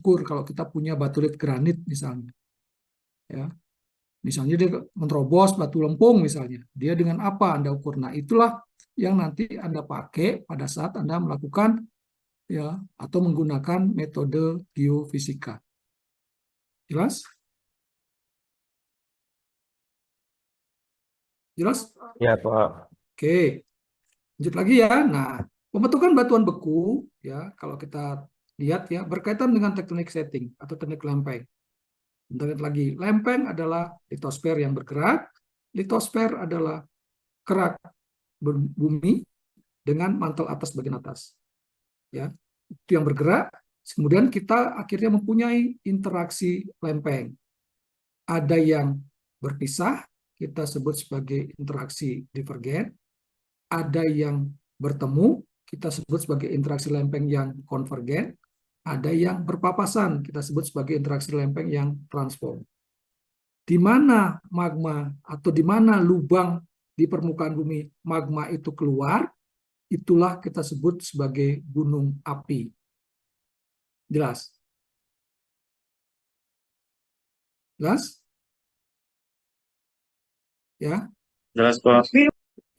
ukur kalau kita punya batulit granit misalnya. Ya, misalnya dia menerobos batu lempung misalnya. Dia dengan apa Anda ukur? Nah, itulah yang nanti Anda pakai pada saat Anda melakukan ya atau menggunakan metode geofisika. Jelas? Jelas? Ya, Pak. Oke, lanjut lagi ya. Nah, pembentukan batuan beku ya kalau kita lihat ya berkaitan dengan teknik setting atau teknik lempeng. Bentar lagi, lempeng adalah litosfer yang bergerak. Litosfer adalah kerak bumi dengan mantel atas bagian atas. Ya, itu yang bergerak. Kemudian kita akhirnya mempunyai interaksi lempeng. Ada yang berpisah, kita sebut sebagai interaksi divergen. Ada yang bertemu, kita sebut sebagai interaksi lempeng yang konvergen. Ada yang berpapasan, kita sebut sebagai interaksi lempeng yang transform. Di mana magma atau di mana lubang di permukaan bumi magma itu keluar, itulah kita sebut sebagai gunung api. Jelas? Jelas? Ya, Jelas, Pak.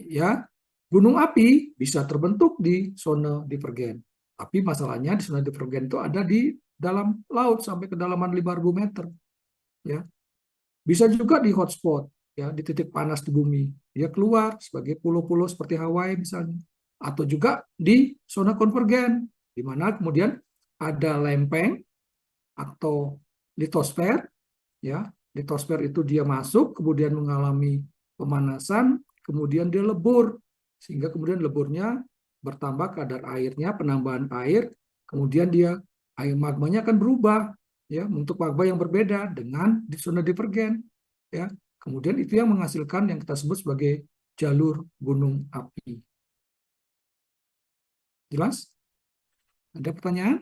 ya. Gunung api bisa terbentuk di zona divergen. Tapi masalahnya di zona divergen itu ada di dalam laut sampai kedalaman 5.000 meter. Ya, bisa juga di hotspot, ya di titik panas di bumi. Dia keluar sebagai pulau-pulau seperti Hawaii misalnya, atau juga di zona konvergen, di mana kemudian ada lempeng atau litosfer, ya litosfer itu dia masuk, kemudian mengalami pemanasan, kemudian dia lebur, sehingga kemudian leburnya bertambah kadar airnya, penambahan air, kemudian dia air magmanya akan berubah ya untuk magma yang berbeda dengan di zona divergen ya. Kemudian itu yang menghasilkan yang kita sebut sebagai jalur gunung api. Jelas? Ada pertanyaan?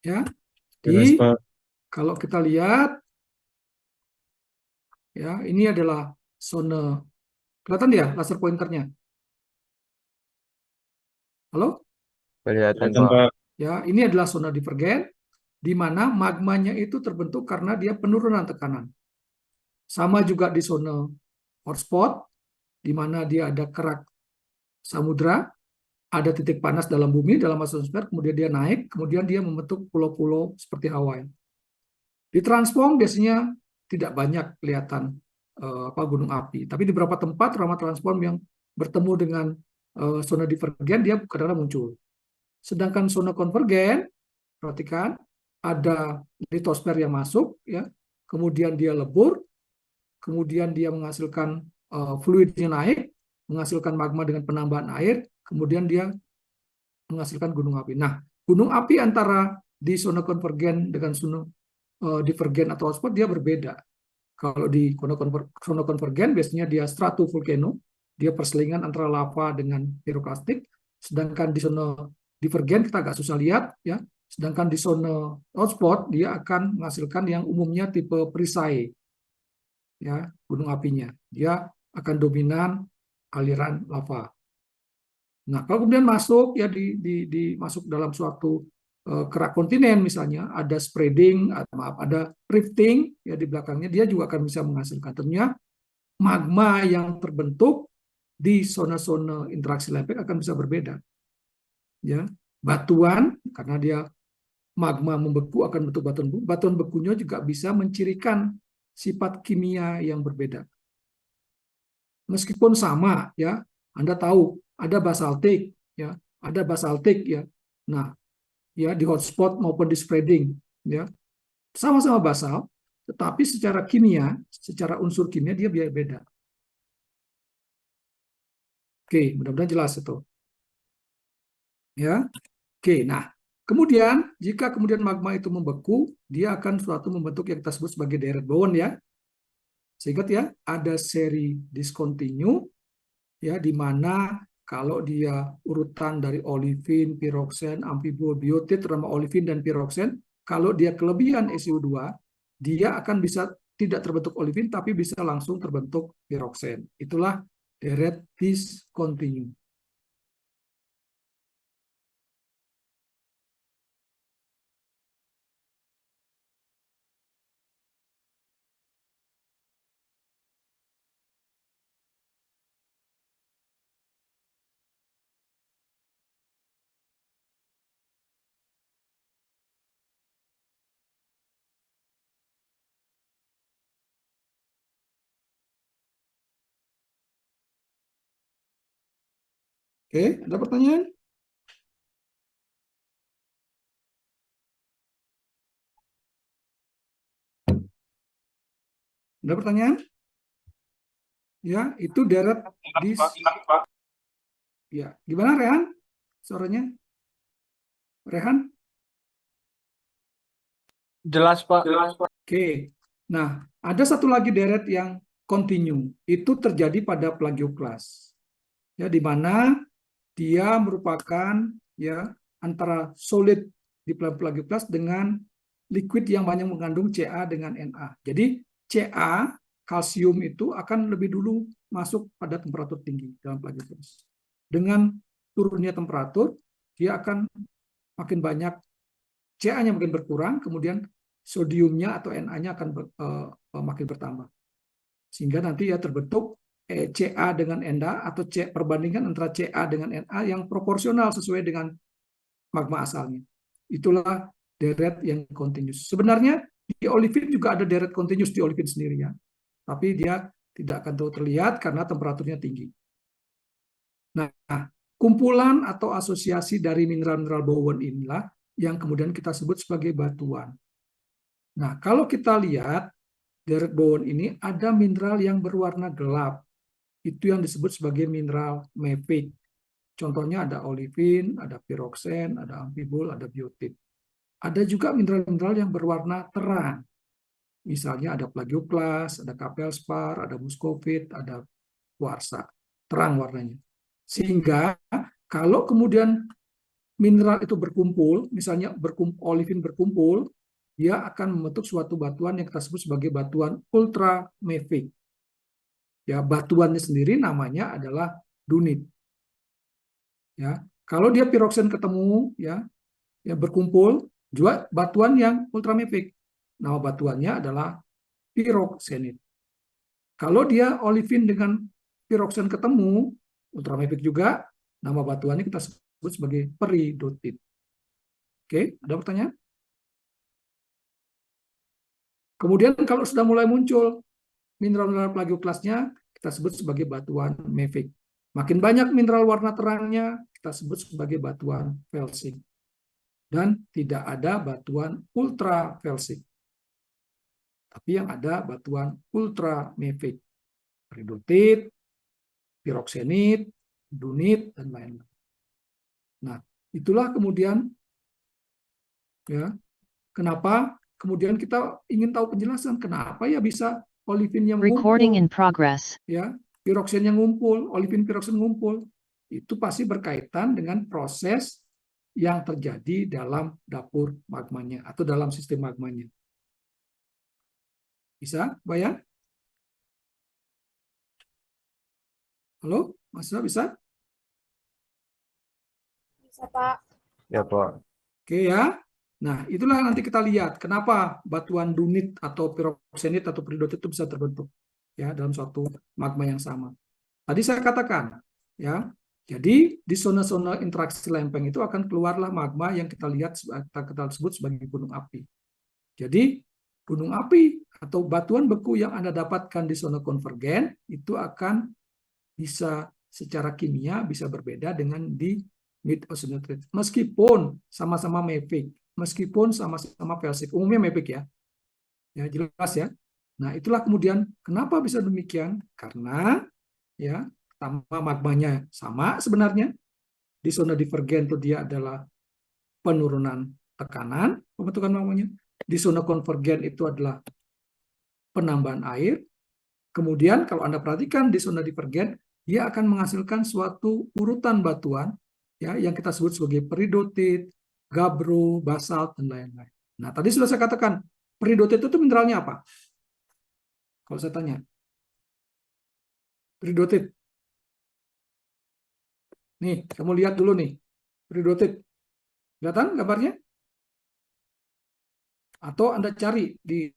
Ya. Jelas, Jadi Pak. kalau kita lihat ya ini adalah zona, kelihatan ya laser pointernya. Halo? Kelihatan, Kelihatan, Pak. Pak. Ya, ini adalah zona divergen di mana magmanya itu terbentuk karena dia penurunan tekanan. Sama juga di zona hotspot di mana dia ada kerak samudra, ada titik panas dalam bumi, dalam atmosfer, kemudian dia naik, kemudian dia membentuk pulau-pulau seperti Hawaii. Di transform biasanya tidak banyak kelihatan gunung api, tapi di beberapa tempat ramah transform yang bertemu dengan zona divergen dia kadang-kadang muncul. Sedangkan zona konvergen, perhatikan, ada litosfer yang masuk, ya, kemudian dia lebur, kemudian dia menghasilkan fluidnya naik, menghasilkan magma dengan penambahan air, kemudian dia menghasilkan gunung api. Nah, gunung api antara di zona konvergen dengan zona divergen atau hotspot dia berbeda. Kalau di zona konvergen biasanya dia stratovolcano, dia perselingan antara lava dengan piroklastik. Sedangkan di zona divergen kita agak susah lihat, ya. Sedangkan di zona hotspot dia akan menghasilkan yang umumnya tipe perisai, ya, gunung apinya. Dia akan dominan aliran lava. Nah, kalau kemudian masuk ya masuk dalam suatu kerak kontinen misalnya, ada spreading, ada rifting ya di belakangnya, dia juga akan bisa menghasilkan tentunya magma yang terbentuk di zona-zona interaksi lempeng akan bisa berbeda. Ya, batuan karena dia magma membeku akan bentuk batuan beku. Batuan bekunya juga bisa mencirikan sifat kimia yang berbeda. Meskipun sama, ya, Anda tahu ada basaltik, ya, ada basaltik, ya. Nah, ya di hotspot maupun di spreading, ya, sama-sama basal, tetapi secara kimia, secara unsur kimia dia beda. Oke, mudah-mudahan jelas itu. Ya, oke. Nah, kemudian jika kemudian magma itu membeku, dia akan suatu membentuk yang kita sebut sebagai deret bone, ya. Sehingga ya ada seri discontinue, ya, di mana kalau dia urutan dari olivin, piroksen, amfibobiotit, terutama olivin dan piroksen, kalau dia kelebihan SiO2, dia akan bisa tidak terbentuk olivin, tapi bisa langsung terbentuk piroksen. Itulah deret discontinue. Oke, ada pertanyaan? Ada pertanyaan? Ya, itu deret di ya. Gimana Rehan? Suaranya? Rehan? Jelas, Pak. Oke. Nah, ada satu lagi deret yang continue. Itu terjadi pada plagioklas. Ya, di mana dia merupakan ya antara solid di plagioklas dengan liquid yang banyak mengandung Ca dengan Na. Jadi Ca kalsium itu akan lebih dulu masuk pada temperatur tinggi dalam plagioklas. Dengan turunnya temperatur, dia akan makin banyak Ca-nya makin berkurang, kemudian sodiumnya atau Na-nya akan makin bertambah. Sehingga nanti ya terbentuk Ca dengan Na atau perbandingan antara Ca dengan Na yang proporsional sesuai dengan magma asalnya. Itulah deret yang continuous. Sebenarnya di olivin juga ada deret continuous di olivin sendiri ya. Tapi dia tidak akan terlalu terlihat karena temperaturnya tinggi. Nah, kumpulan atau asosiasi dari mineral-mineral bawaan inilah yang kemudian kita sebut sebagai batuan. Nah, kalau kita lihat deret bawaan ini ada mineral yang berwarna gelap. Itu yang disebut sebagai mineral mafic. Contohnya ada olivin, ada piroksen, ada amfibol, ada biotit. Ada juga mineral-mineral yang berwarna terang. Misalnya ada plagioklas, ada kapelspar, ada muskovit, ada kuarsa. Terang warnanya. Sehingga kalau kemudian mineral itu berkumpul, misalnya olivin berkumpul, dia akan membentuk suatu batuan yang kita sebut sebagai batuan ultramafic. Ya, batuannya sendiri namanya adalah dunit. Ya, kalau dia piroksen ketemu, ya berkumpul, juga batuan yang ultramafic. Nama batuannya adalah piroksenit. Kalau dia olivin dengan piroksen ketemu, ultramafic juga, nama batuannya kita sebut sebagai peridotit. Oke, ada pertanyaan? Kemudian kalau sudah mulai muncul mineral-mineral plagioklasnya, kita sebut sebagai batuan mafic. Makin banyak mineral warna terangnya, kita sebut sebagai batuan felsic. Dan tidak ada batuan ultra felsic. Tapi yang ada batuan ultra mafic. Peridotit, piroksenit, dunit, dan lain-lain. Nah, itulah kemudian ya kenapa kemudian kita ingin tahu penjelasan kenapa ya bisa olivin yang Recording in ngumpul, progress. ya piroksen yang ngumpul, olivin piroksen ngumpul. Itu pasti berkaitan dengan proses yang terjadi dalam dapur magmanya atau dalam sistem magmanya. Bisa, bayang? Halo, Mas bisa? Bisa, Pak. Ya, Pak. Oke ya. Nah, itulah nanti kita lihat kenapa batuan dunit atau piroksenit atau peridotit itu bisa terbentuk ya dalam suatu magma yang sama. Tadi saya katakan ya. Jadi di zona-zona interaksi lempeng itu akan keluarlah magma yang kita lihat kita sebut sebagai gunung api. Jadi gunung api atau batuan beku yang Anda dapatkan di zona konvergen itu akan bisa secara kimia bisa berbeda dengan di mid ozonotrit. Meskipun sama-sama mafic, meskipun sama-sama felsic, umumnya mafic ya. Ya jelas ya. Nah, itulah kemudian kenapa bisa demikian? Karena ya pertama magmanya sama sebenarnya. Di zona divergen itu dia adalah penurunan tekanan pembentukan magmanya. Di zona konvergen itu adalah penambahan air. Kemudian kalau Anda perhatikan di zona divergen, dia akan menghasilkan suatu urutan batuan ya yang kita sebut sebagai peridotit, gabbro, basalt, dan lain-lain. Nah, tadi sudah saya katakan, peridotit itu mineralnya apa? Kalau saya tanya. Peridotit. Nih, kamu lihat dulu nih. Peridotit. Kelihatan gambarnya? Atau Anda cari di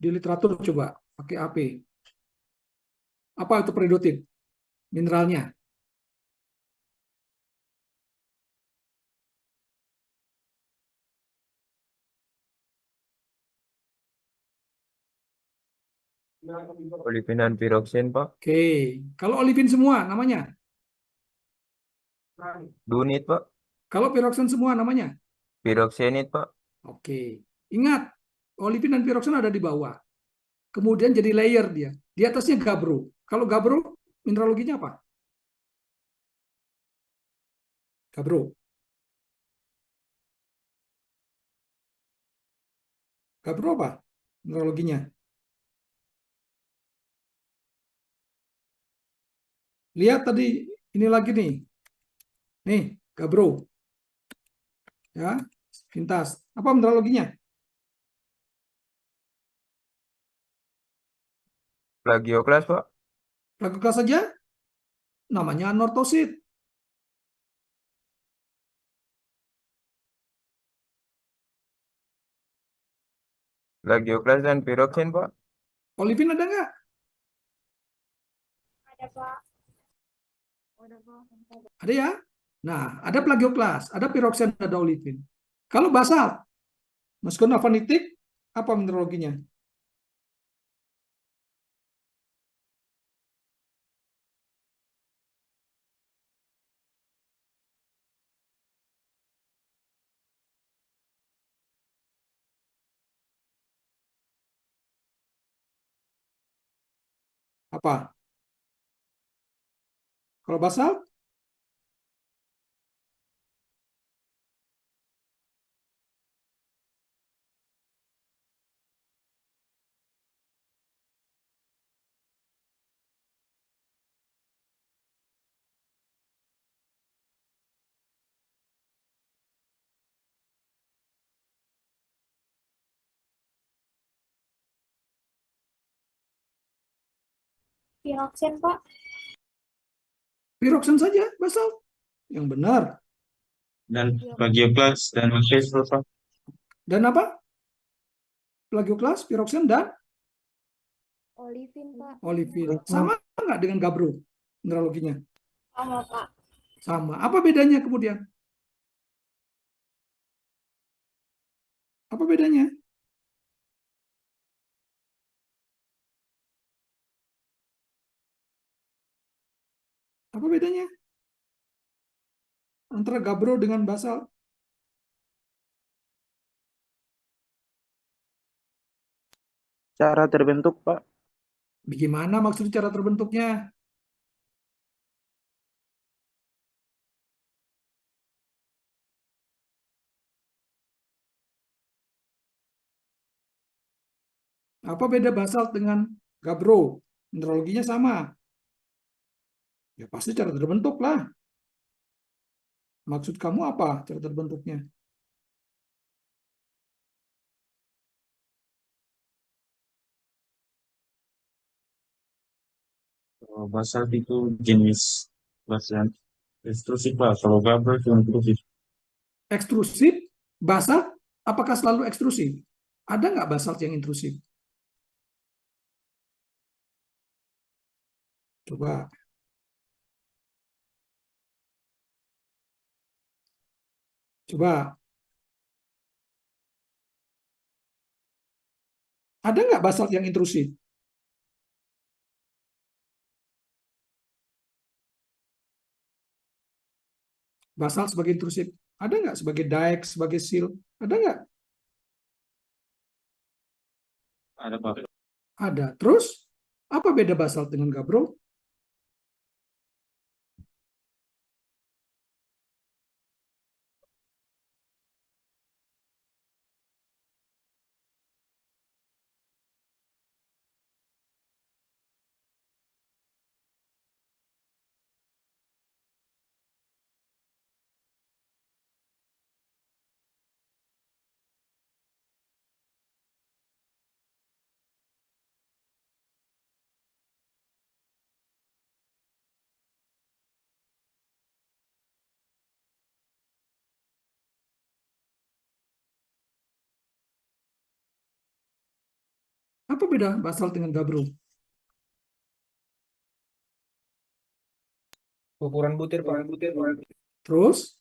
literatur coba pakai AP. Apa itu peridotit? Mineralnya. Olivinan piroksin, Pak. Oke, kalau olivin semua namanya Dunit, Pak. Kalau piroksen semua namanya? Piroksenit, Pak. Oke. Ingat, olivin dan piroksen ada di bawah. Kemudian jadi layer dia. Di atasnya gabro. Kalau gabro, mineraloginya apa? Gabro. Gabro apa? Mineraloginya. Lihat tadi, ini lagi nih. Nih, gabro. Ya, pintas. Apa mineraloginya? Plagioklas, Pak. Lakukan saja. Namanya anortosit. Plagioklas dan piroksen, Pak. Olivin ada nggak? Ada, Pak. Ada ya? Nah, ada plagioklas, ada piroksen, ada olivin. Kalau basalt, meskipun avanitik, apa mineraloginya? Apa? Kalau basalt, Piroksen, Pak. piroksen saja, basalt. Yang benar. Dan plagioklas dan magnesia, Pak. Dan apa? Plagioklas, piroksen, dan Olivin, Pak. olivin. Sama nggak dengan gabro mineraloginya? Sama, Pak. Sama. Apa bedanya kemudian? Apa bedanya? Apa bedanya antara gabro dengan basalt? Cara terbentuk, Pak. Bagaimana maksud cara terbentuknya? Apa beda basalt dengan gabro? Mineraloginya sama. Ya pasti cara terbentuk lah. Maksud kamu apa cara terbentuknya? Kalau basalt itu jenis basan ekstrusif, Pak. Kalau gabro itu intrusif. Ekstrusif, basalt, apakah selalu ekstrusif? Ada nggak basalt yang intrusif? Coba. Coba. Ada nggak basalt yang intrusif? Basalt sebagai intrusif. Ada nggak sebagai dike, sebagai seal? Ada nggak? Ada, Pak. Ada. Terus, apa beda basalt dengan gabro? Apa beda basalt dengan gabro? Ukuran butir, Pak. Terus,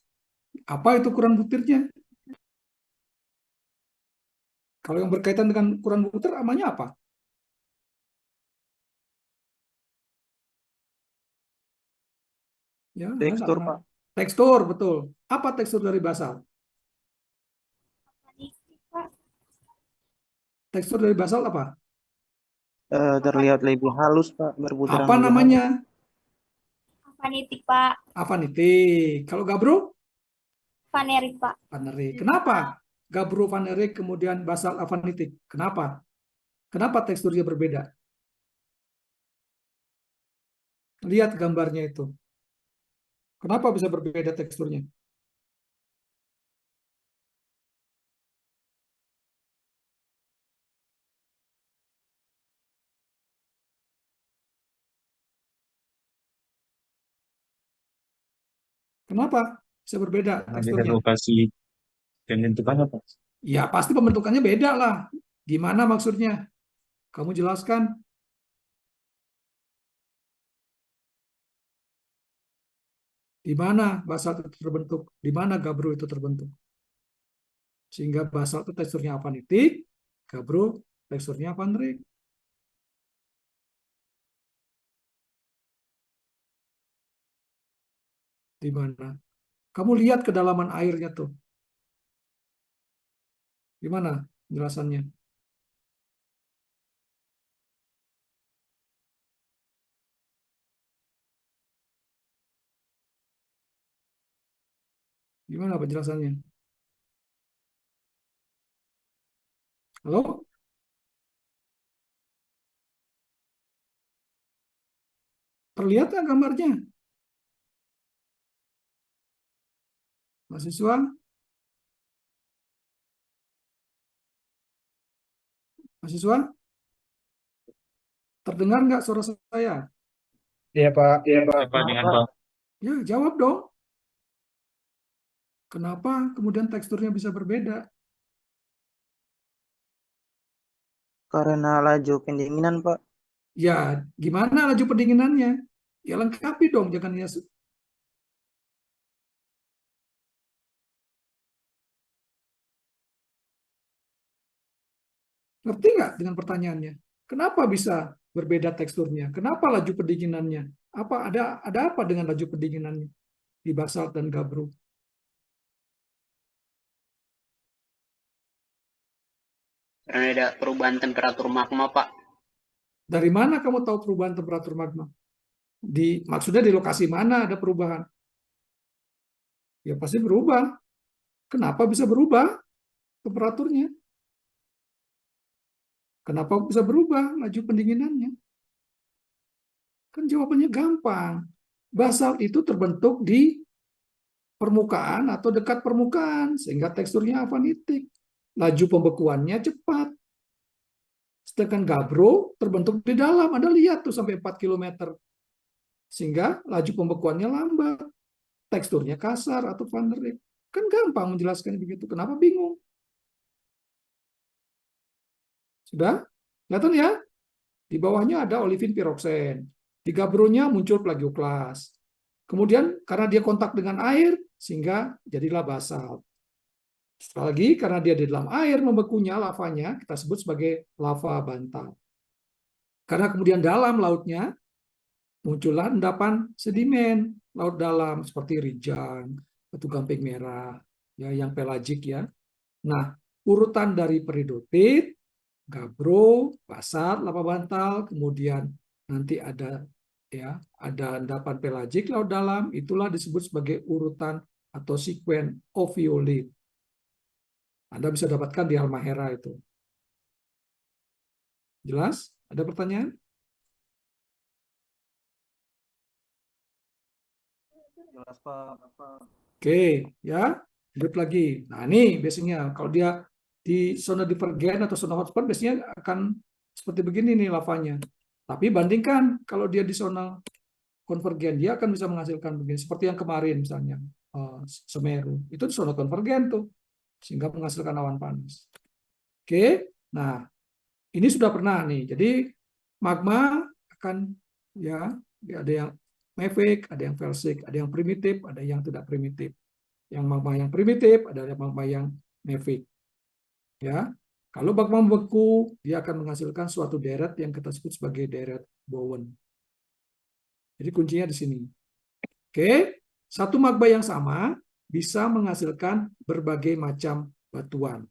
apa itu ukuran butirnya? Kalau yang berkaitan dengan ukuran butir, namanya apa? Ya, Tekstur, nggak. Pak. Tekstur, betul. Apa tekstur dari basalt? Avanitik, Pak. Tekstur dari basalt apa? Terlihat lebih halus, Pak. Berbutiran Apa lebih halus. namanya? Avanitik, Pak. Avanitik. Kalau gabbro? Vanerik, Pak. Vanerik. Kenapa? Gabbro vanerik kemudian basalt avanitik. Kenapa? Kenapa teksturnya berbeda? Lihat gambarnya itu. Kenapa bisa berbeda teksturnya? Kenapa bisa berbeda Karena beda teksturnya? lokasi dan bentukannya, Pak. Ya pasti pembentukannya beda lah. Gimana maksudnya? Kamu jelaskan. Di mana basalt itu terbentuk? Di mana gabbro itu terbentuk? Sehingga basalt itu teksturnya avanitik, gabbro teksturnya vanerik. Di mana? Kamu lihat kedalaman airnya tuh. Gimana penjelasannya? Gimana penjelasannya? Halo? Terlihat nggak gambarnya? Mahasiswa? Mahasiswa? Terdengar nggak suara saya? Iya, Pak. Iya, Pak. Apa dengan Pak? Ya, jawab dong. Kenapa kemudian teksturnya bisa berbeda? Karena laju pendinginan, Pak. Ya, gimana laju pendinginannya? Ya lengkapi dong, jangan ya. Ngerti nggak dengan pertanyaannya? Kenapa bisa berbeda teksturnya? Kenapa laju pendinginannya? Ada apa dengan laju pendinginannya di basalt dan gabbro? Karena ada perubahan temperatur magma, Pak. Dari mana kamu tahu perubahan temperatur magma? Maksudnya di lokasi mana ada perubahan? Ya pasti berubah. Kenapa bisa berubah temperaturnya? Kenapa bisa berubah laju pendinginannya? Kan jawabannya gampang. Basalt itu terbentuk di permukaan atau dekat permukaan, sehingga teksturnya avanitik. Laju pembekuannya cepat. Sedangkan gabbro terbentuk di dalam. Anda lihat tuh sampai 4 km. Sehingga laju pembekuannya lambat. Teksturnya kasar atau vanerik. Kan gampang menjelaskannya begitu. Kenapa bingung? Sudah? Kelihatan ya? Di bawahnya ada olivin piroksen. Di gabbronya muncul plagioklas. Kemudian karena dia kontak dengan air, sehingga jadilah basalt. Sekali lagi, karena dia di dalam air membekunya, lavanya, kita sebut sebagai lava bantal. Karena kemudian dalam lautnya, muncullah endapan sedimen laut dalam, seperti rijang, batu gamping merah, ya, yang pelagik ya. Nah, urutan dari peridotit, gabbro, basalt, lava bantal, kemudian nanti ada endapan pelagik laut dalam, itulah disebut sebagai urutan atau sekuen oviolit. Anda bisa dapatkan di Halmahera itu. Jelas? Ada pertanyaan? Jelas, Pak. Oke, ya. Lanjut lagi. Nah, ini biasanya kalau dia di zona divergen atau zona hotspot biasanya akan seperti begini nih lavanya. Tapi bandingkan kalau dia di zona konvergen, dia akan bisa menghasilkan begini. Seperti yang kemarin misalnya, Semeru. Itu di zona konvergen tuh. Sehingga menghasilkan awan panas. Oke, nah ini sudah pernah nih. Jadi magma akan ya ada yang mafic, ada yang felsic, ada yang primitif, ada yang tidak primitif. Yang magma yang primitif adalah magma yang mafic. Ya, kalau magma membeku, dia akan menghasilkan suatu deret yang kita sebut sebagai deret Bowen. Jadi kuncinya di sini. Oke, Satu magma yang sama bisa menghasilkan berbagai macam batuan.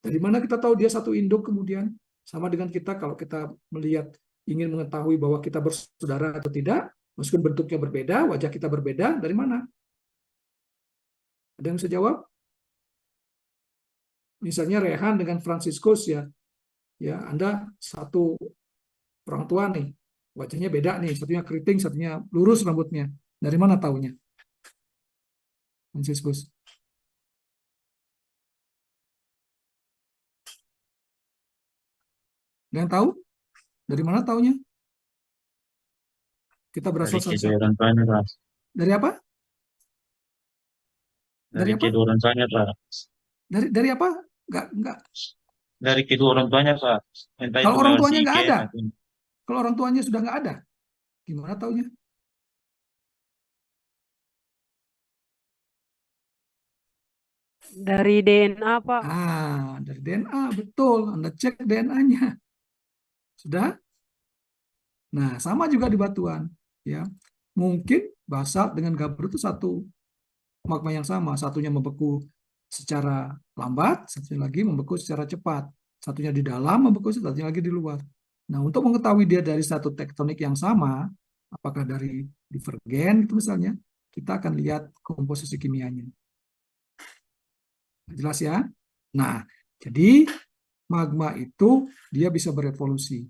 Dari mana kita tahu dia satu induk kemudian? Sama dengan kita kalau kita melihat ingin mengetahui bahwa kita bersaudara atau tidak, meskipun bentuknya berbeda, wajah kita berbeda, dari mana? Ada yang bisa jawab? Misalnya Rehan dengan Franciscus ya, Anda satu orang tua nih, wajahnya beda nih, satunya keriting, satunya lurus rambutnya. Dari mana taunya? Franciscus. Ada yang tahu? Dari mana taunya? Kita Dari berasal kedua sama. orang tuanya, Pak. Dari apa? Dari Dari apa? kedua orang tuanya, Pak. Dari apa? Enggak. Dari kedua orang tuanya, Pak. Entah Kalau itu orang lewat tuanya nggak psike ada, atau kalau orang tuanya sudah nggak ada, gimana taunya? Dari DNA, Pak. Dari DNA, betul. Anda cek DNA-nya. Sudah? Nah, sama juga di batuan. Ya, mungkin basalt dengan gabur itu satu magma yang sama. Satunya membeku secara lambat, satunya lagi membeku secara cepat. Satunya di dalam membeku, satunya lagi di luar. Nah, untuk mengetahui dia dari satu tektonik yang sama, apakah dari divergen itu misalnya, kita akan lihat komposisi kimianya. Jelas ya? Nah, jadi magma itu dia bisa berevolusi.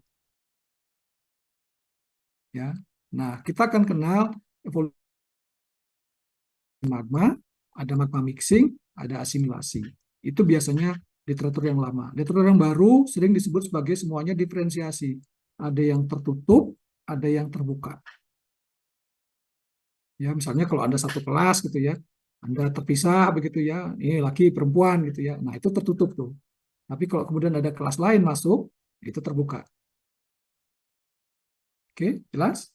Ya. Nah, kita akan kenal evolusi magma, ada magma mixing, ada asimilasi. Itu biasanya literatur yang lama. Literatur yang baru sering disebut sebagai semuanya diferensiasi. Ada yang tertutup, ada yang terbuka. Ya, misalnya kalau Anda satu kelas gitu ya, Anda terpisah begitu ya, ini laki perempuan gitu ya. Nah, itu tertutup tuh. Tapi kalau kemudian ada kelas lain masuk, itu terbuka. Oke, jelas?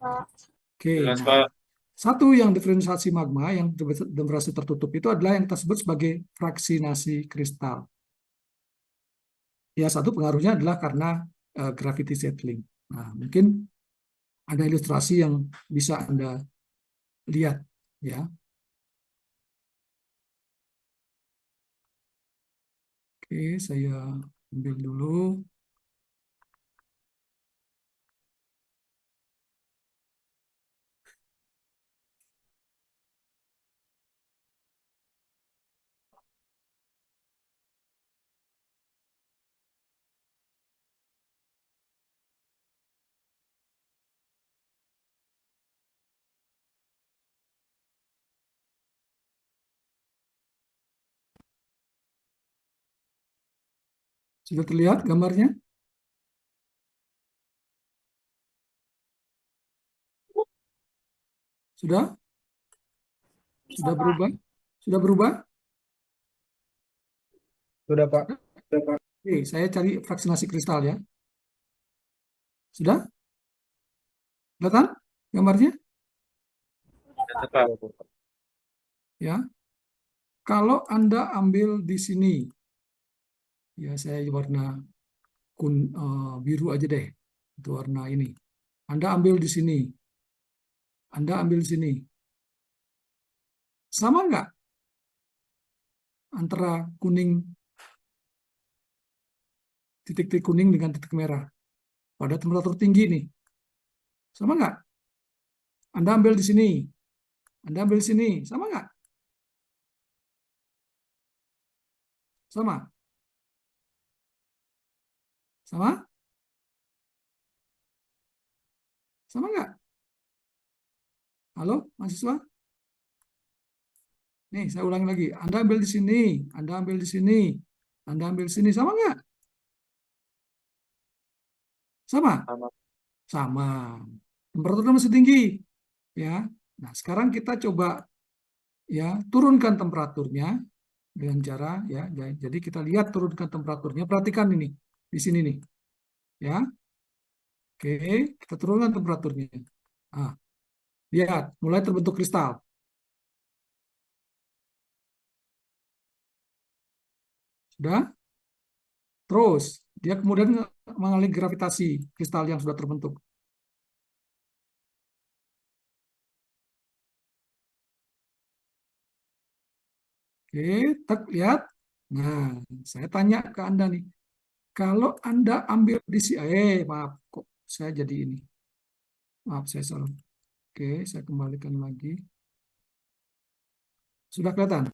Pak. Oke, jelas, nah, Pak. satu yang diferensiasi magma yang berhasil tertutup itu adalah yang kita sebut sebagai fraksinasi kristal. Ya, satu pengaruhnya adalah karena gravity settling. Nah, mungkin ada ilustrasi yang bisa Anda lihat ya. Oke, saya ambil dulu. Sudah terlihat gambarnya? Sudah? Bisa, Sudah Pak. berubah? Sudah berubah? Sudah, Pak. Oke, saya cari fraksinasi kristal ya. Sudah? Kelihatan gambarnya? Sudah, Pak. Pak. Ya. Kalau Anda ambil di sini, ya saya warna biru aja deh. Itu warna ini. Anda ambil di sini. Anda ambil di sini. Sama nggak antara kuning, titik-titik kuning dengan titik merah? Pada temperatur tinggi nih. Sama nggak? Anda ambil di sini. Anda ambil di sini. Sama nggak? Sama? Sama? Sama nggak? Halo, mahasiswa? Nih, saya ulangi lagi. Anda ambil di sini. Anda ambil di sini. Anda ambil di sini. Sama nggak? Sama? Sama. Sama. Temperaturnya masih tinggi. Ya. Nah, sekarang kita coba ya turunkan temperaturnya dengan cara ya. Jadi kita lihat turunkan temperaturnya. Perhatikan ini di sini nih. Ya. Oke, kita turunkan temperaturnya. Nah, lihat, mulai terbentuk kristal. Sudah? Terus, dia kemudian mengalami gravitasi kristal yang sudah terbentuk. Oke, tek, lihat. Nah, saya tanya ke Anda nih. Kalau Anda ambil di sini, maaf, kok saya jadi ini. Maaf, saya salah. Oke, saya kembalikan lagi. Sudah kelihatan?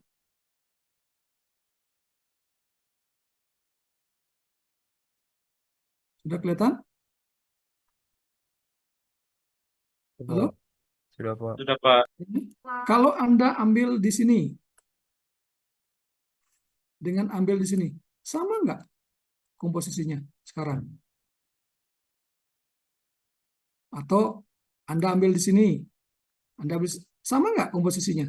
Sudah kelihatan? Halo? Sudah, Pak. Sudah, Pak. Kalau Anda ambil di sini, dengan ambil di sini, sama nggak komposisinya sekarang? Atau Anda ambil di sini, Anda ambil, sama nggak komposisinya?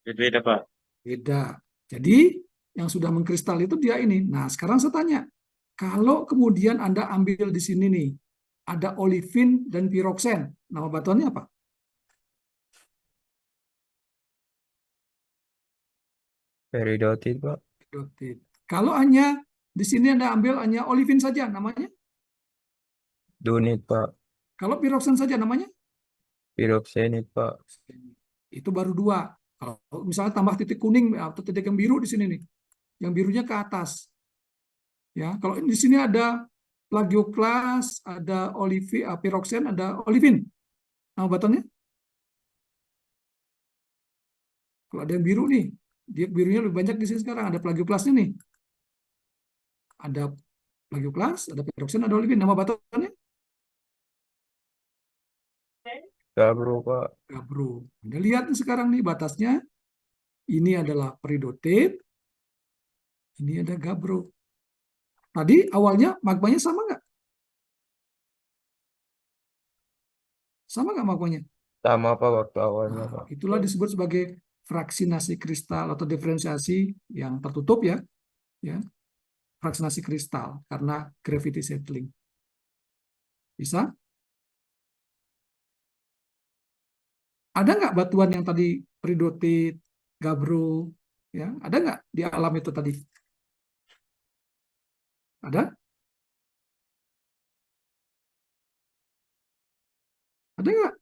Beda, Pak. Beda. Jadi yang sudah mengkristal itu dia ini. Nah, sekarang saya tanya, kalau kemudian Anda ambil di sini nih, ada olivin dan piroksen, nama batuannya apa? Peridotit, Pak. Peridotit. Kalau hanya di sini Anda ambil hanya olivin saja, namanya? Dunit, Pak. Kalau piroksen saja, namanya? Piroksenit, Pak. Itu baru dua. Kalau misalnya tambah titik kuning atau titik yang biru di sini nih, yang birunya ke atas. Ya, kalau di sini ada plagioklas, ada piroksen, ada olivin. Nama batuannya? Kalau ada yang biru nih, dia birunya lebih banyak di sini sekarang. Ada plagioklasnya nih. Ada plagioklas, ada piroksen, ada olivin. Nama batuannya? Gabro, Pak. Gabro. Anda lihat nih sekarang nih batasnya. Ini adalah peridotit. Ini ada gabro. Tadi awalnya magmanya sama nggak? Sama nggak magmanya? Sama, Pak, waktu awalnya, Nah, Pak. itulah disebut sebagai fraksinasi kristal atau diferensiasi yang tertutup ya, ya, fraksinasi kristal karena gravity settling. Bisa? Ada nggak batuan yang tadi peridotit, gabro, ya? Ada nggak di alam itu tadi? Ada? Ada nggak?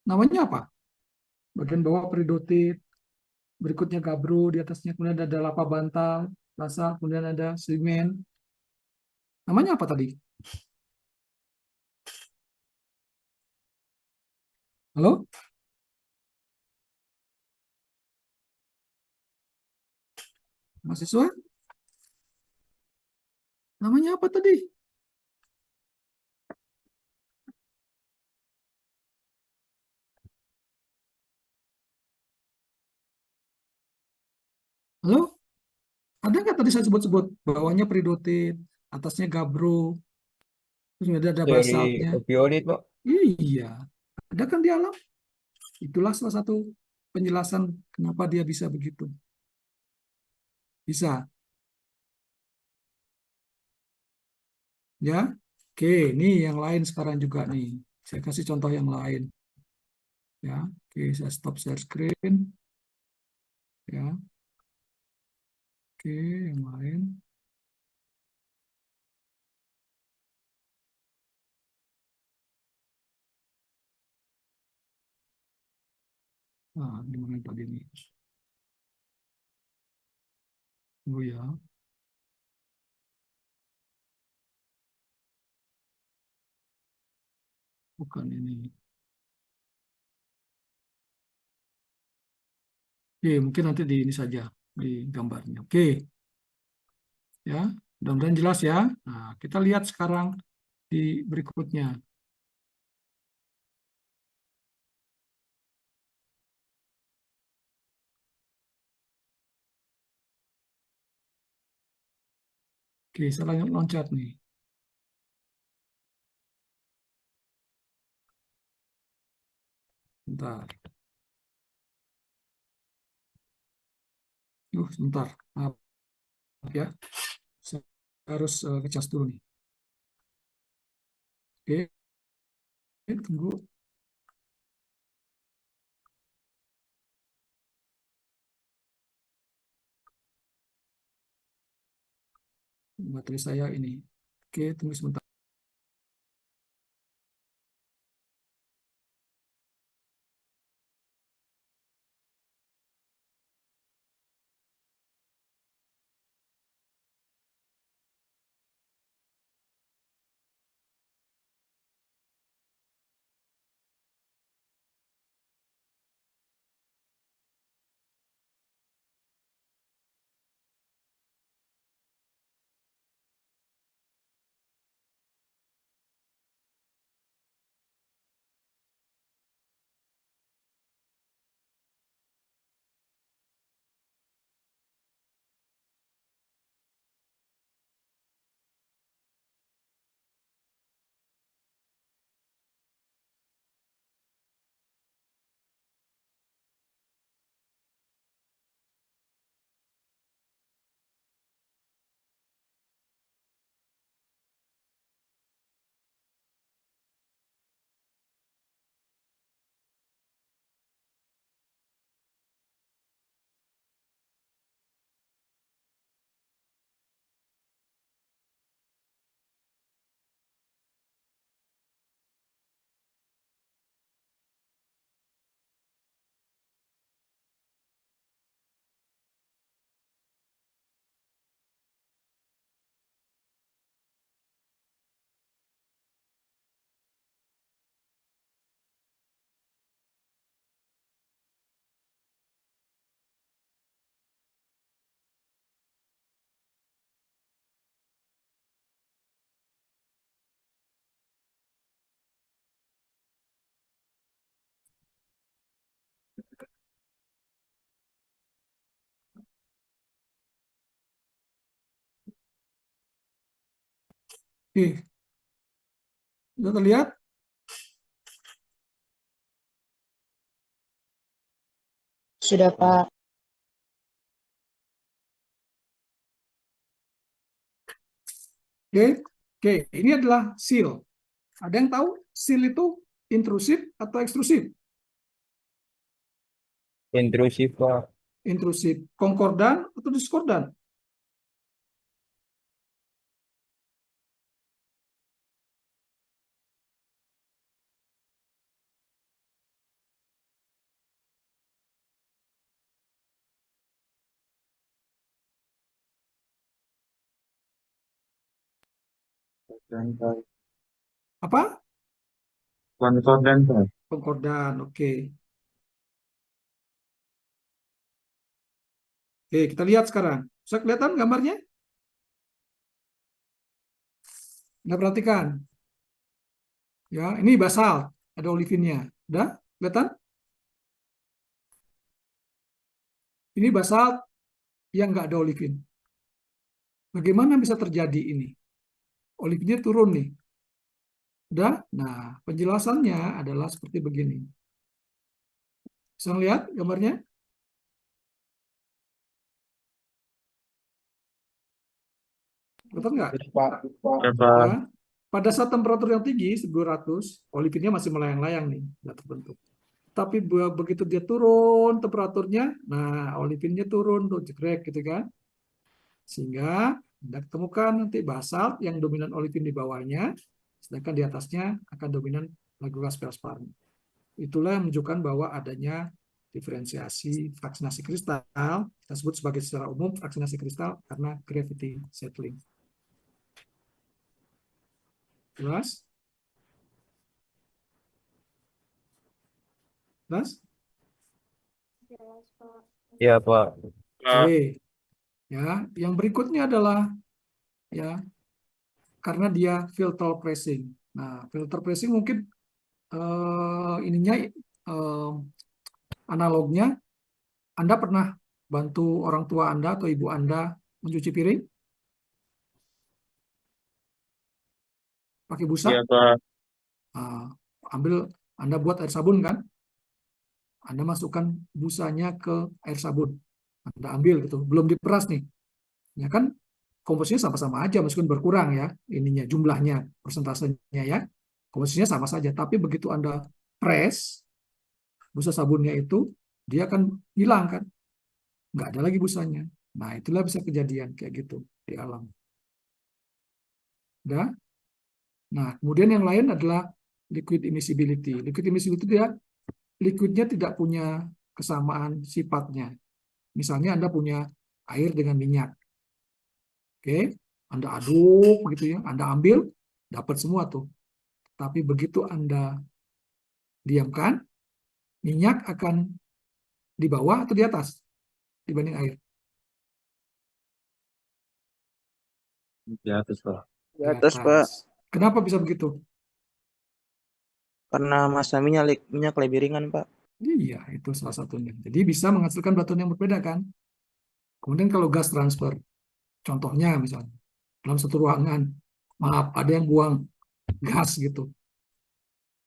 Namanya apa? Bagian bawah peridotit, berikutnya gabro, di atasnya kemudian ada lava bantal, rasa, kemudian ada semen. Namanya apa tadi? Halo? Mahasiswa? Namanya apa tadi? Halo? Ada nggak tadi saya sebut-sebut? Bawahnya peridotit, atasnya gabro, terus ada Dari basaltnya. opioid, Pak. Iya, ada kan di alam? Itulah salah satu penjelasan kenapa dia bisa begitu. Bisa, ya. Oke, ini yang lain sekarang juga nih. Saya kasih contoh yang lain. Ya, oke, saya stop share screen. Ya, oke, yang lain. Nah, di mana tadi nih? Oh ya, bukan ini. Oke, mungkin nanti di ini saja di gambarnya. Oke, ya, mudah-mudahan jelas ya. Nah, kita lihat sekarang di berikutnya. Oke, saya lanjut loncat nih. Bentar. Sebentar. Maaf ya. Saya harus ngecas dulu nih. Oke, tunggu. Baterai saya ini. Oke, tunggu sebentar. Sudah terlihat? Sudah, Pak. Oke, oke, ini adalah seal. Ada yang tahu seal itu intrusif atau ekstrusif? Intrusif, Pak. Intrusif, konkordan atau diskordan? Apa? Konkordan, Pak. Konkordan, oke. Oke, kita lihat sekarang. Bisa kelihatan gambarnya? Anda perhatikan. Ya, ini basalt, ada olivinnya. Udah? Kelihatan? Ini basalt yang nggak ada olivin. Bagaimana bisa terjadi ini? Olivinnya turun nih. Udah? Nah, penjelasannya adalah seperti begini. Bisa lihat gambarnya? Betul nggak? Berapa? Ya. Pada saat temperatur yang tinggi, 1200, olivinnya masih melayang-layang nih, nggak terbentuk. Tapi begitu dia turun temperaturnya, nah olivinnya turun tuh, jegrek gitu kan. Sehingga Anda temukan nanti basalt yang dominan olivin di bawahnya, sedangkan di atasnya akan dominan lagunas feldspar. Itulah yang menunjukkan bahwa adanya diferensiasi fraksinasi kristal, kita sebut sebagai secara umum fraksinasi kristal karena gravity settling. Jelas? Jelas? Jelas, Pak. Iya, Pak. Oke. Ya, yang berikutnya adalah ya karena dia filter pressing. Nah, filter pressing mungkin ininya analognya Anda pernah bantu orang tua Anda atau ibu Anda mencuci piring pakai busa? Iya, Pak. Nah, ambil Anda buat air sabun kan? Anda masukkan busanya ke air sabun. Anda ambil gitu, belum diperas nih. Ya kan komposisinya sama-sama aja meskipun berkurang ya ininya jumlahnya, persentasenya ya. Komposisinya sama saja, tapi begitu Anda press busa sabunnya itu dia akan hilang kan? Nggak ada lagi busanya. Nah, itulah bisa kejadian kayak gitu di alam. Udah? Nah, kemudian yang lain adalah liquid immiscibility. Liquid immiscibility dia liquidnya tidak punya kesamaan sifatnya. Misalnya Anda punya air dengan minyak. Oke, Anda aduk begitu ya, Anda ambil, dapat semua tuh. Tapi begitu Anda diamkan, minyak akan di bawah atau di atas dibanding air? Di atas, Pak. Di atas, Pak. Kenapa bisa begitu? Karena massa minyak lebih ringan, Pak. Iya, itu salah satunya. Jadi bisa menghasilkan batuan yang berbeda kan? Kemudian kalau gas transfer, contohnya misalnya, dalam satu ruangan, maaf, ada yang buang gas gitu.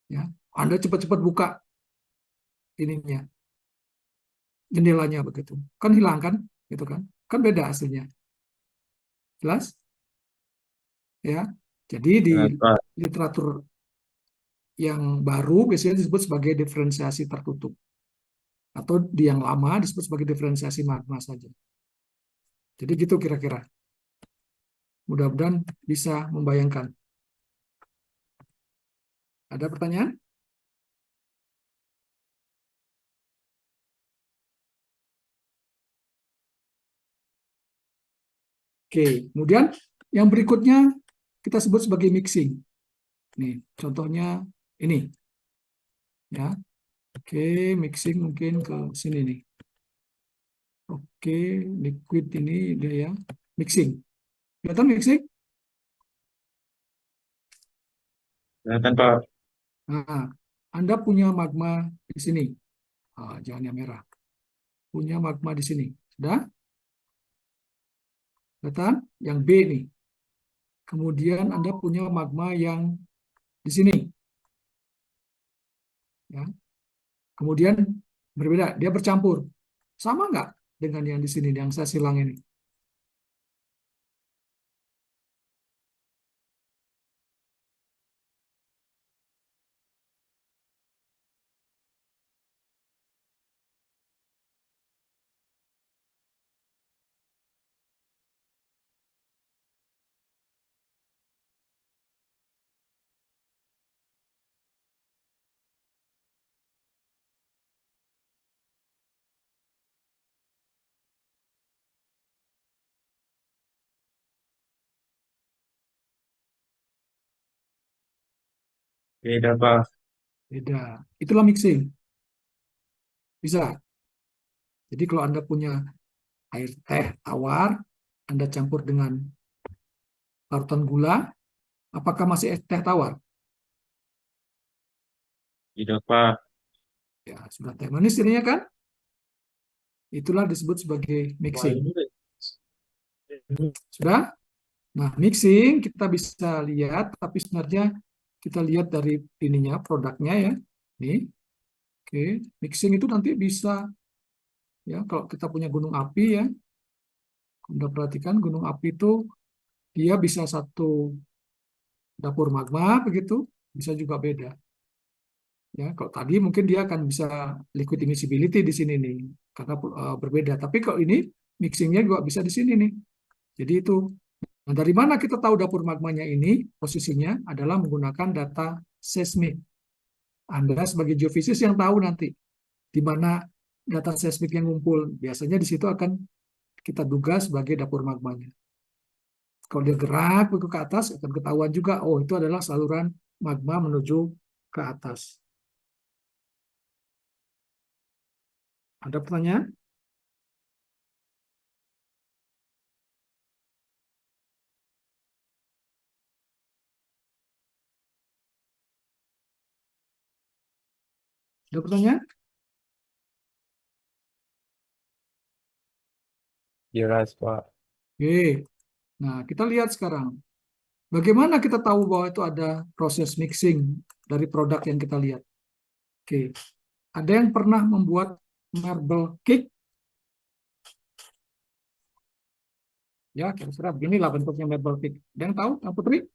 Ya, Anda cepat-cepat buka ininya, jendelanya begitu. Kan hilang kan? Gitu kan? Kan beda hasilnya. Jelas? Ya. Jadi di Jelas, Pak. literatur yang baru biasanya disebut sebagai diferensiasi tertutup. Atau di yang lama disebut sebagai diferensiasi magma saja. Jadi gitu kira-kira. Mudah-mudahan bisa membayangkan. Ada pertanyaan? Oke, kemudian yang berikutnya kita sebut sebagai mixing. Nih, contohnya ini. Ya. Oke, mixing mungkin ke sini nih. Oke, liquid ini dia ya. Mixing. Kelihatan mixing? Kelihatan, Pak. Nah, Anda punya magma di sini. Jangan yang merah. Punya magma di sini. Sudah? Kelihatan? Yang B nih. kemudian Anda punya magma yang di sini, ya. Kemudian berbeda, dia bercampur. Sama nggak dengan yang di sini, yang saya silang ini? Beda, Pak. Beda. Itulah mixing. Bisa. Jadi kalau Anda punya air teh tawar, Anda campur dengan larutan gula, apakah masih teh tawar? Tidak, Pak. Ya, sudah teh manis jadinya kan? Itulah disebut sebagai Wah, mixing. ini Sudah? Nah, mixing kita bisa lihat, tapi sebenarnya kita lihat dari ininya, produknya ya. Nih, oke. Mixing itu nanti bisa, ya, kalau kita punya gunung api ya, Anda perhatikan gunung api itu dia bisa satu dapur magma begitu, bisa juga beda. Ya, kalau tadi mungkin dia akan bisa liquid immiscibility di sini nih, karena berbeda. Tapi kalau ini mixingnya juga bisa di sini nih. Jadi itu. Nah, dari mana kita tahu dapur magmanya ini? Posisinya adalah menggunakan data seismik. Anda sebagai geofisis yang tahu nanti di mana data seismik yang ngumpul. Biasanya di situ akan kita duga sebagai dapur magmanya. Kalau dia gerak ke atas, akan ketahuan juga, oh itu adalah saluran magma menuju ke atas. Ada pertanyaan? Ada pertanyaan? Jelas, Pak. Oke. Nah, kita lihat sekarang. Bagaimana kita tahu bahwa itu ada proses mixing dari produk yang kita lihat? Oke. Ada yang pernah membuat marble cake? Ya, kira-kira beginilah bentuknya marble cake. Ada yang tahu, Kak Putri?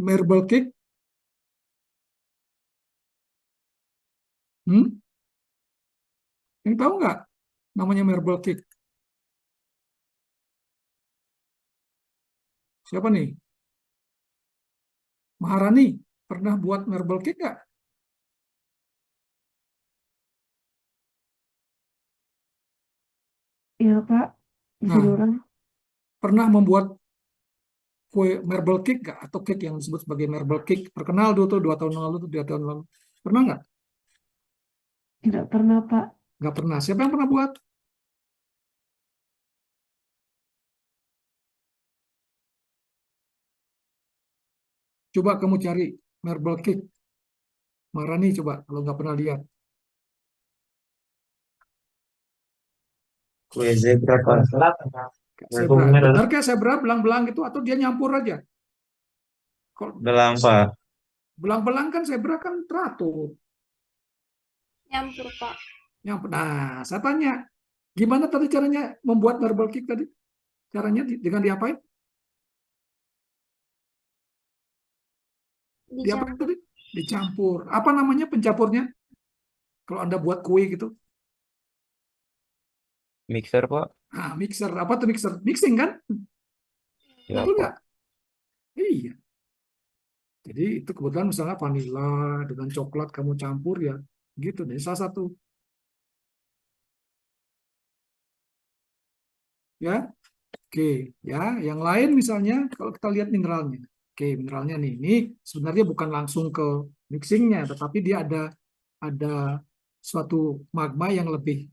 Marble cake? Hmm? Yang tahu nggak namanya marble cake? Siapa nih? Maharani, pernah buat marble cake nggak? Iya, Pak. Bisa Nah, diulang? pernah membuat kue marble cake nggak? Atau cake yang disebut sebagai marble cake? Terkenal dulu tuh 2 tahun lalu, tuh 2 tahun lalu. Pernah nggak? Tidak pernah, Pak. Nggak pernah. Siapa yang pernah buat? Coba kamu cari marble cake. Maharani coba, kalau nggak pernah lihat. kue zebra, Pak. Zebra. Benar kayak zebra belang-belang gitu, atau dia nyampur aja? Kalau Belang, Pak. belang-belang kan zebra kan teratur. Nyampur, Pak. Nyampur. Nah, saya tanya, gimana tadi caranya membuat marble cake tadi? Caranya dengan diapain? Diapain Dicampur. tadi? Dicampur. Apa namanya pencampurnya? Kalau Anda buat kue gitu. Mixer, Pak. Nah, mixer. Apa tuh mixer? Mixing kan? Ya, Betul Pak. nggak? Iya. Jadi itu kebetulan misalnya vanila dengan coklat kamu campur ya, gitu deh. Salah satu ya. Oke, ya. Yang lain misalnya kalau kita lihat mineralnya. Oke, mineralnya nih, ini sebenarnya bukan langsung ke mixingnya, tetapi dia ada suatu magma yang lebih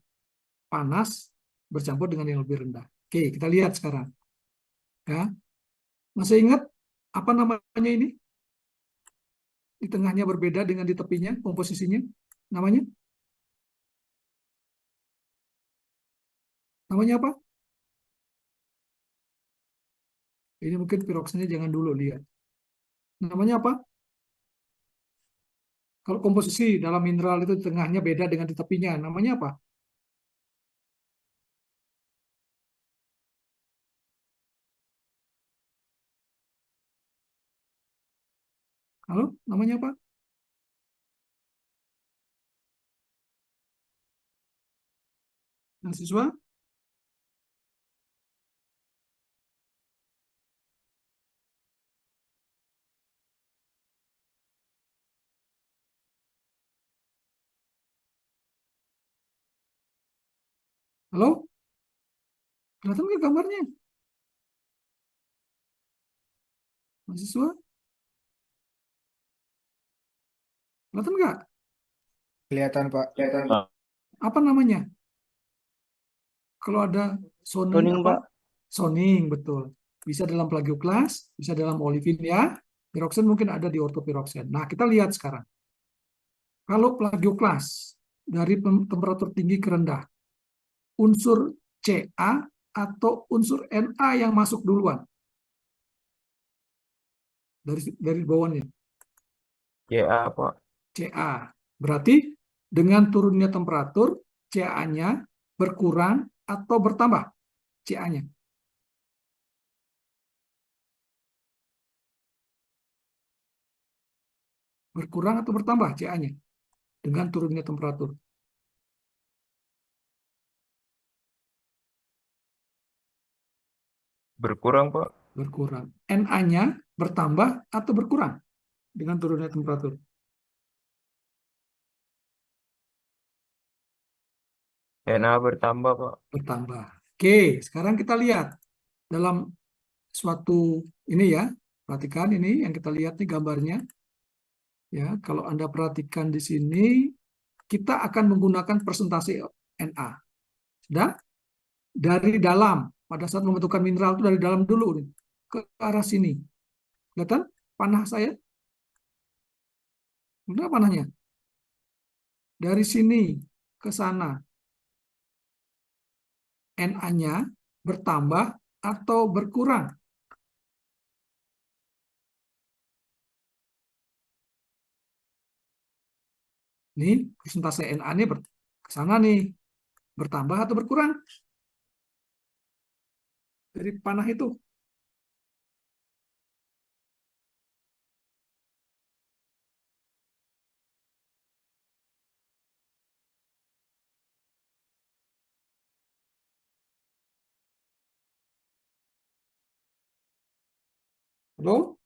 panas bercampur dengan yang lebih rendah. Oke, kita lihat sekarang. Ya, masih ingat apa namanya ini? Di tengahnya berbeda dengan di tepinya, komposisinya. Namanya? Namanya apa? Ini mungkin piroksennya jangan dulu lihat. Namanya apa? Kalau komposisi dalam mineral itu di tengahnya beda dengan di tepinya, namanya apa? Halo, namanya apa? Mahasiswa? Halo? Kelihatan nggak gambarnya? Mahasiswa? Kelihatan nggak? Kelihatan, Pak. Pak. Apa namanya? Kalau ada soning Toning, apa? Pak. Soning, betul. Bisa dalam plagioklas, bisa dalam olefin ya. Piroksen mungkin ada di ortopiroksen. Nah, kita lihat sekarang. Kalau plagioklas dari temperatur tinggi ke rendah, unsur Ca atau unsur Na yang masuk duluan dari bawahnya. Ya, Pak. Ca. Berarti dengan turunnya temperatur, Ca-nya berkurang atau bertambah? Ca-nya. Berkurang atau bertambah Ca-nya dengan turunnya temperatur? Berkurang, Pak. Berkurang. Na-nya bertambah atau berkurang dengan turunnya temperatur? Na bertambah, Pak. Bertambah. Oke, sekarang kita lihat dalam suatu ini ya, perhatikan ini yang kita lihat nih gambarnya. Ya, kalau Anda perhatikan di sini, kita akan menggunakan persentase Na. Sudah? Dari dalam, pada saat membentukkan mineral itu dari dalam dulu nih, ke arah sini. Kelihatan panah saya? Udah panahnya? Dari sini ke sana, Na-nya bertambah atau berkurang? Nih, persentase Na-nya ke sana nih, bertambah atau berkurang? Dari panah itu. Halo?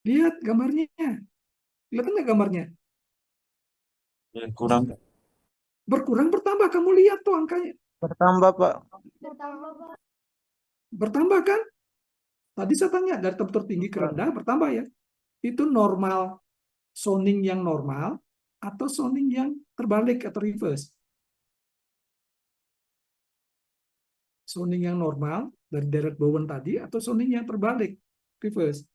Lihat gambarnya. Kelihatan nggak gambarnya? Ya, kurang. Berkurang, bertambah. Kamu lihat tuh angkanya. Bertambah, Pak. Bertambah kan? Tadi saya tanya, dari temperatur tinggi ke rendah, bertambah ya. Itu normal, soning yang normal, atau soning yang terbalik atau reverse. Soning yang normal, dari deret Bowen tadi, atau soning yang terbalik, reverse.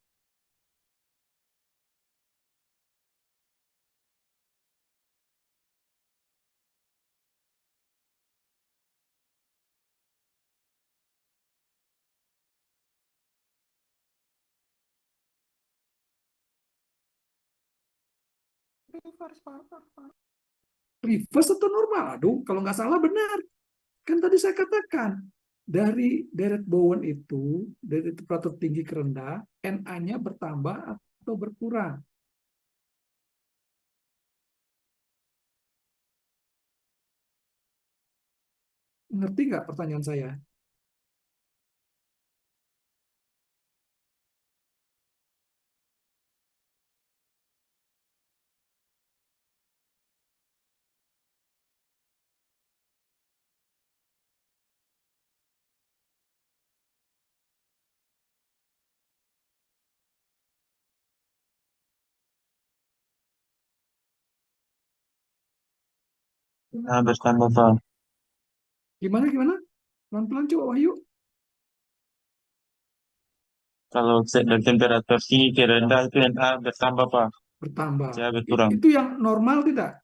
Reverse atau normal? Aduh, kalau nggak salah benar. Kan tadi saya katakan, dari deret Bowen itu, dari temperatur tinggi ke rendah, Na-nya bertambah atau berkurang. Ngerti nggak pertanyaan saya? Nah, bertambah, Pak. Gimana, gimana? Pelan-pelan coba, Wahyu. Kalau dari temperatur tinggi ke rendah itu Na bertambah, Pak. Bertambah. Ca berkurang. Itu yang normal tidak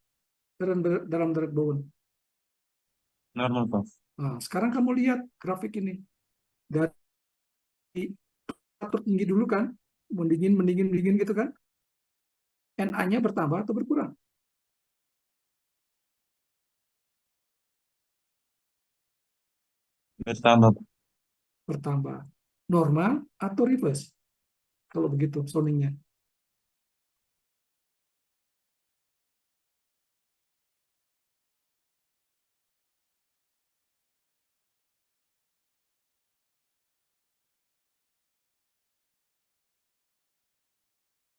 dalam derajat Bowen? Normal, Pak. Nah, sekarang kamu lihat grafik ini. Dari temperatur tinggi dulu kan, mendingin gitu kan. Na-nya bertambah atau berkurang? Bertambah, Pak. Bertambah. Normal atau reverse? Kalau begitu soningnya.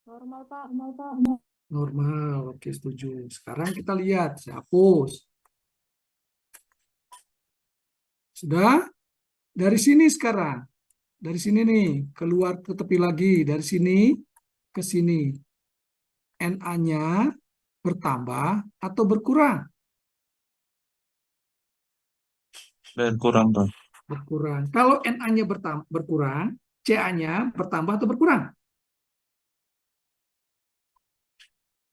Normal, Pak. Normal, Pak. Normal, oke setuju. Sekarang kita lihat, saya hapus. Sudah? Dari sini sekarang. Dari sini nih, keluar ke tepi lagi. Dari sini ke sini. Na-nya bertambah atau berkurang? Berkurang, Pak. Berkurang. Kalau Na-nya berkurang, Ca-nya bertambah atau berkurang?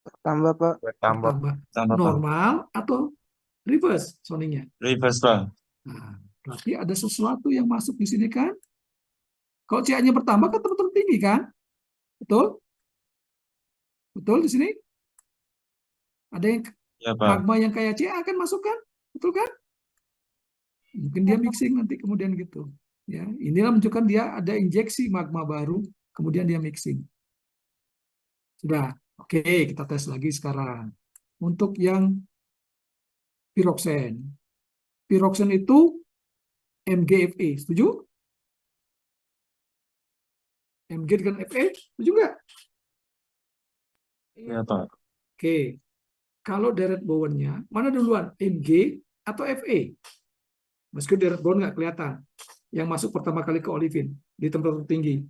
Bertambah, Pak. Bertambah. Bertambah. Tambah, Pak. Normal atau reverse soningnya? Reverse, Pak. Nah, berarti ada sesuatu yang masuk di sini kan? Kalau Ca-nya bertambah kan temperatur tinggi kan? Betul? Betul di sini? Ada yang Ya, Pak. magma yang kayak Ca akan masuk kan? Betul kan? Mungkin dia mixing nanti kemudian gitu. Ya, inilah menunjukkan dia ada injeksi magma baru, kemudian dia mixing. Sudah. Oke, kita tes lagi sekarang. Untuk yang piroksen. Piroksen itu MgFe, setuju? Mg dengan Fe, setuju nggak? Ya, Pak. Oke. Kalau deret Bowen-nya, mana duluan? Mg atau Fe? Meskipun deret Bowen nggak kelihatan. Yang masuk pertama kali ke olivin di temperatur tinggi.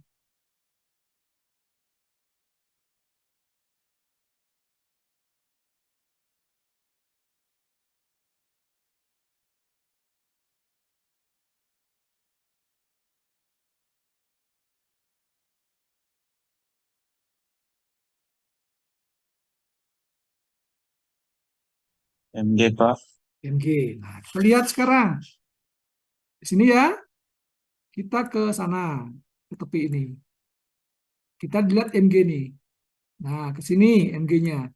Mg, Pak. Mg. Nah, kita lihat sekarang. Di sini ya, kita ke sana, ke tepi ini. Kita lihat Mg nih. Nah, ke sini Mg-nya.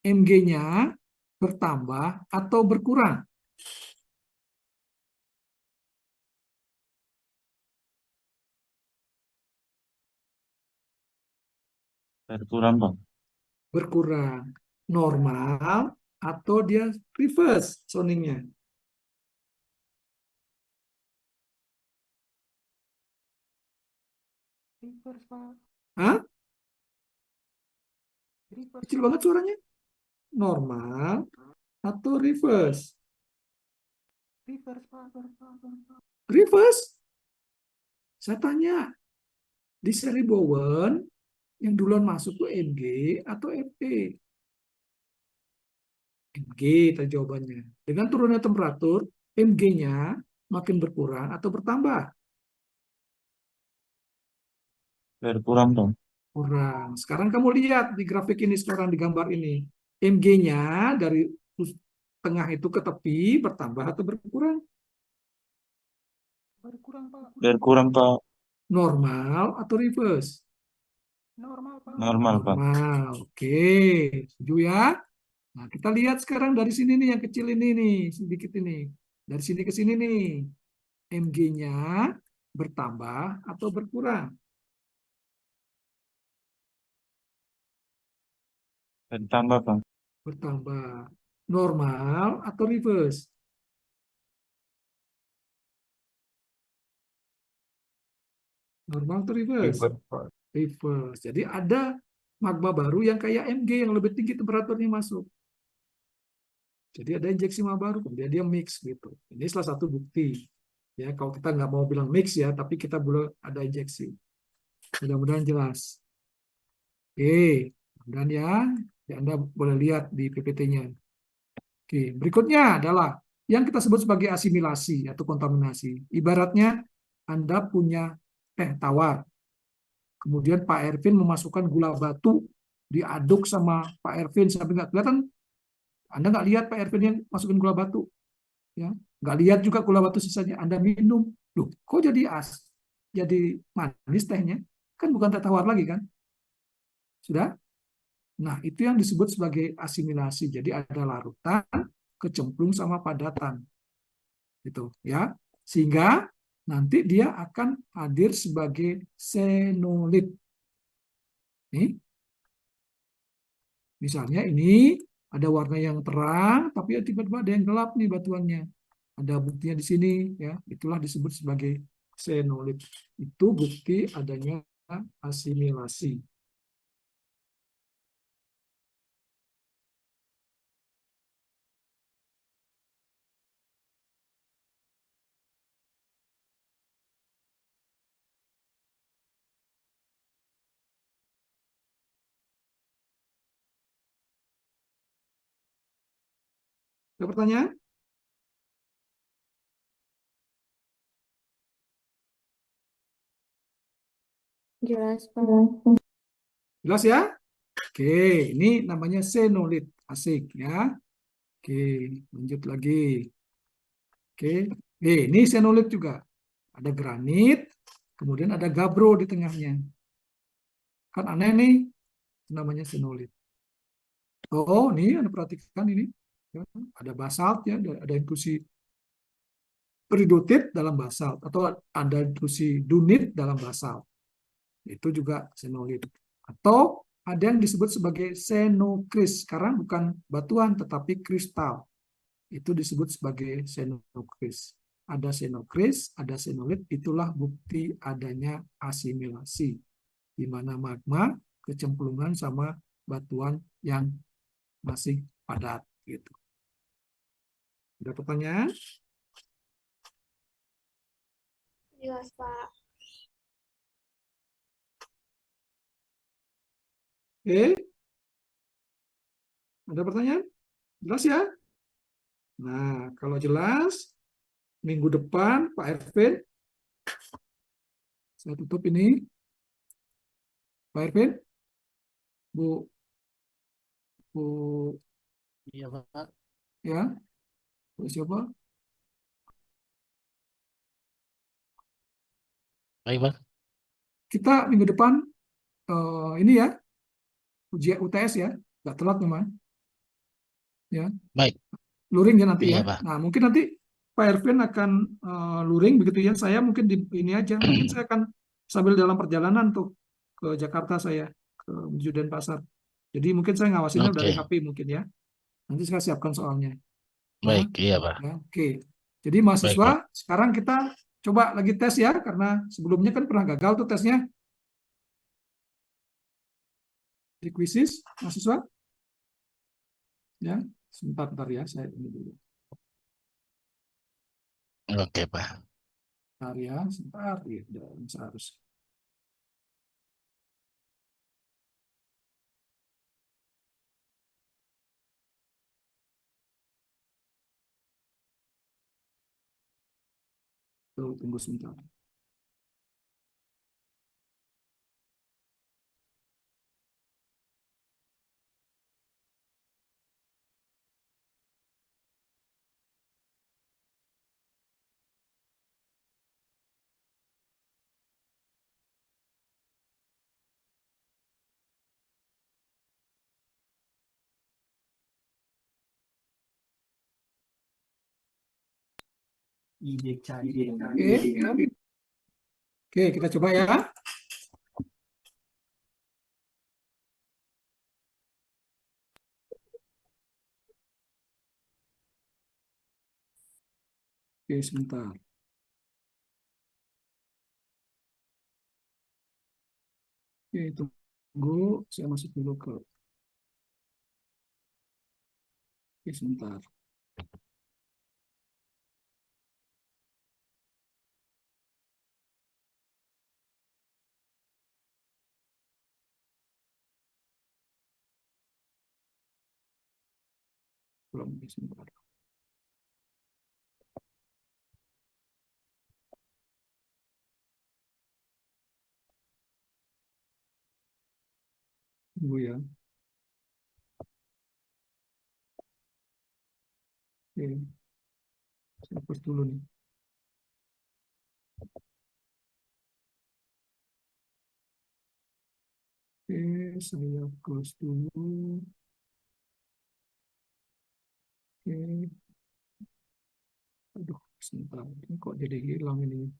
Mg-nya bertambah atau berkurang? Berkurang, Pak. Berkurang. Normal atau dia reverse soningnya? Reverse, Pak. Hah? Reverse, Kecil Pak. banget suaranya. Normal atau reverse? Reverse, Pak. Reverse? Saya tanya, di seri Bowen yang duluan masuk ke Mg atau Fe? Mg tadi jawabannya. Dengan turunnya temperatur, Mg-nya makin berkurang atau bertambah? Berkurang, Pak. Kurang. Sekarang kamu lihat di grafik ini sekarang di gambar ini. Mg-nya dari tengah itu ke tepi bertambah atau berkurang? Berkurang, Pak. Berkurang, Pak. Normal atau reverse? Normal, Pak. Normal, Pak. Normal. Oke. Setuju ya? Nah, kita lihat sekarang dari sini nih yang kecil ini nih, sedikit ini. Dari sini ke sini nih. Mg-nya bertambah atau berkurang? Bertambah, Pak. Bertambah. Normal atau reverse? Normal atau reverse? Reverse, Pak. Reverse. Jadi ada magma baru yang kayak Mg yang lebih tinggi temperaturnya masuk. Jadi ada injeksi magma baru, kemudian dia mix gitu. Ini salah satu bukti. Ya, kalau kita nggak mau bilang mix ya, tapi kita boleh ada injeksi. Mudah-mudahan jelas. Oke, dan ya Anda boleh lihat di PPT-nya. Oke, berikutnya adalah yang kita sebut sebagai asimilasi atau kontaminasi. Ibaratnya Anda punya teh tawar. Kemudian Pak Ervin memasukkan gula batu, diaduk sama Pak Ervin sampai nggak kelihatan. Anda nggak lihat Pak Ervin yang masukin gula batu, ya, nggak lihat juga gula batu sisanya. Anda minum, loh, kok jadi manis tehnya? Kan bukan teh tawar lagi kan? Sudah? Nah, itu yang disebut sebagai asimilasi. Jadi ada larutan, kecemplung sama padatan. Gitu, ya. Sehingga nanti dia akan hadir sebagai senolit. Nih, misalnya ini ada warna yang terang, tapi tiba-tiba ada yang gelap nih batuannya. Ada buktinya di sini, ya. Itulah disebut sebagai senolit. Itu bukti adanya asimilasi. Ada pertanyaan? Jelas, Pak. Jelas ya? Oke, ini namanya senolit. Asik ya. Oke, lanjut lagi. Oke, ini senolit juga. Ada granit, kemudian ada gabbro di tengahnya. Kan aneh nih, namanya senolit. Oh, nih Anda perhatikan ini. Ya, ada basalt ya, ada intrusi peridotit dalam basalt atau ada intrusi dunit dalam basalt. Itu juga senolit. Atau ada yang disebut sebagai senokris. Sekarang bukan batuan tetapi kristal. Itu disebut sebagai senokris. Ada senokris, ada senolit, itulah bukti adanya asimilasi, di mana magma kecemplungan sama batuan yang masih padat. Gitu. Ada pertanyaan? Jelas, Pak. Oke, ada pertanyaan? Jelas ya? Nah, kalau jelas, minggu depan Pak Ervin, saya tutup ini. Pak Ervin, Bu, Bu, Iya, Pak. ya, Bu siapa? Baik, Pak. Kita minggu depan ini ya, ujian UTS ya, nggak telat memang, ya, Baik. luring ya nanti Iya, ya. Pak. Nah, mungkin nanti Pak Ervin akan luring begitu ya. Saya mungkin di ini aja, mungkin saya akan sambil dalam perjalanan tuh ke Jakarta saya ke menuju Denpasar. Jadi mungkin saya ngawasinnya dari Oke. HP mungkin ya. Nanti saya siapkan soalnya. Ya, Baik, iya, Pak. ya, oke. Jadi Baik, Pak. mahasiswa sekarang kita coba lagi tes ya, karena sebelumnya kan pernah gagal tuh tesnya di kuisis mahasiswa. Ya, sebentar ya, saya ini dulu. Oke, Pak. Sebentar ya, sebentar. Ya, seharusnya. Tuh, tunggu sebentar. Oke, oke, kita coba ya. Oke, sebentar. Oke, tunggu. Saya masuk dulu ke. Oke, sebentar. Belum, sebentar. Tunggu ya. Oke, saya hapus dulu nih. Oke, saya close dulu. Oke, aduh, sebentar. Ini kok jadi hilang ini?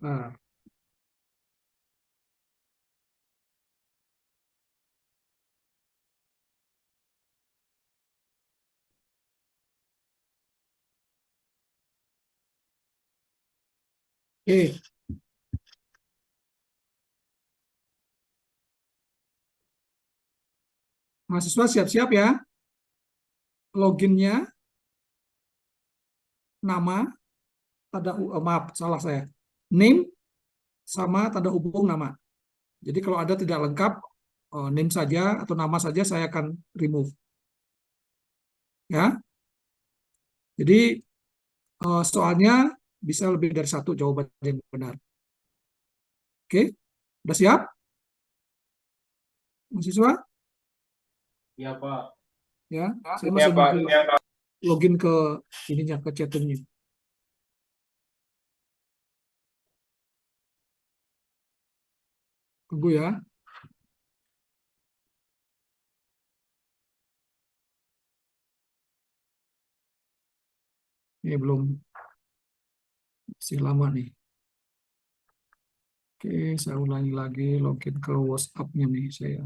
Nah, oke, mahasiswa siap-siap ya. Loginnya, nama, maaf, salah saya. Name sama tanda hubung nama. Jadi kalau ada tidak lengkap, name saja atau nama saja saya akan remove. Ya. Jadi soalnya bisa lebih dari satu jawaban yang benar. Oke, udah siap? Mahasiswa? Iya, Pak. Ya, saya masih nunggu login ke ininya, ke chatingnya. Tunggu ya. Ini belum, masih lama nih. Oke, saya ulangi lagi login ke WhatsApp-nya nih saya.